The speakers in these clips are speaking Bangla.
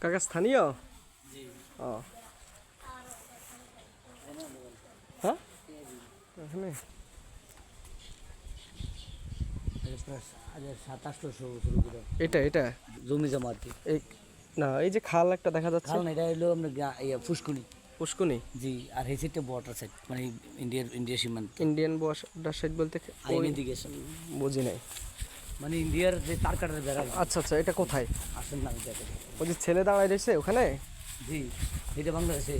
কাকা স্থানীয়? ও হ্যাঁ এখানে 2700 এটা জমি জমা আর কি। এই না এই যে খাল একটা দেখা যাচ্ছে, কারণ এটা হলো আপনার ফুসকুনি। পুষ্কুনি জি, আর এই সাইডটা বর্ডার সাইড, মানে ইন্ডিয়া সীমান্ত। ইন্ডিয়ান বর্ডার সাইড বলতে ইন্ডিকেশন বুঝি নাই। মানে ইন্ডিয়ার যে তার কাটার বেড়া। আচ্ছা আচ্ছা, এটা কোথায়? আসেন না দেখেন। ওই যে ছেলে দাঁড়ায় রয়েছে ওখানে। জি, এটা বাংলাদেশে।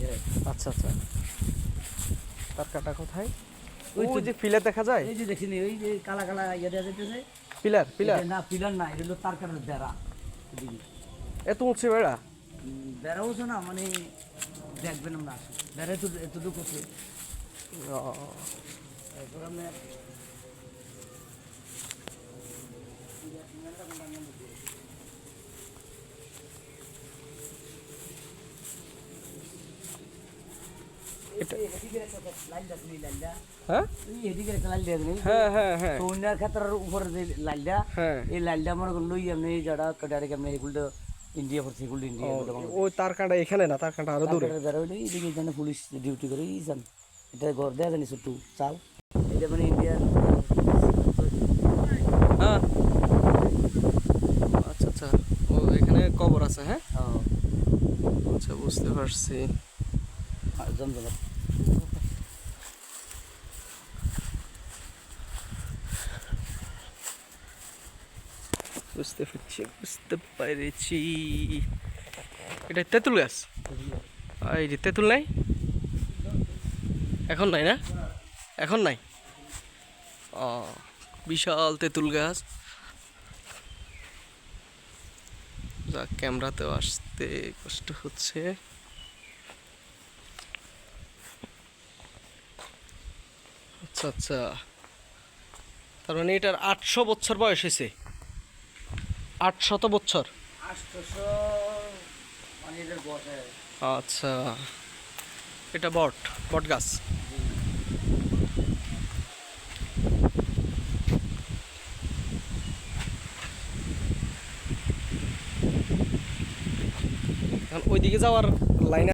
আচ্ছা আচ্ছা, তার কাটা কোথায়? ওই ওই যে পিলার দেখা যায়, এই যে দেখিনি, ওই যে কালা কালা ইয়ে দেওয়া যাইতেছে। পিলার পিলার না, পিলার না, এটা হলো তার কাটার বেড়া। এদিকে এত উঁচু বেড়া? বেড়া উঠছে না, মানে দেখবেন আমরা আসি বেড়া এতটুকু আছে। তারপর আমরা হ্যাঁ এদিকে একটা লাল দিয়ে হ্যাঁ হ্যাঁ হ্যাঁ সৌন্যার ক্ষেত্রের উপরে যে লালটা, হ্যাঁ এই লালটা মনে করুন লই এমনি যারা ডাইরেক্ট এমনি এগুলো ইন্ডিয়া পড়ছে, এগুলো ইন্ডিয়া। ওই তার কাটা এখানে না, তার কাটা আরো দূরে। বেরোলে এদিকে এখানে পুলিশ ডিউটি করে যান, এটা ঘর দেওয়া জানি ছোট্টু চাল, এটা মানে ইন্ডিয়ার। হ্যাঁ আচ্ছা আচ্ছা, ও এখানে কবর আছে। হ্যাঁ আচ্ছা, বুঝতে পারছি। জমজমাট। বুঝতে পেরেছি। এটা তেঁতুল গাছ? এই যে তেঁতুল নাই এখন? নাই না এখন নাই? ও বিশাল তেঁতুল গাছ। যা ক্যামেরাতেও আসতে কষ্ট হচ্ছে। আচ্ছা আচ্ছা, তার মানে এটার 800 বছর বয়স হয়েছে। 800 বছর। 800 মানে এদের বসে। আচ্ছা, এটা বট বট গাছ। এখন ওইদিকে যাওয়ার লাইনে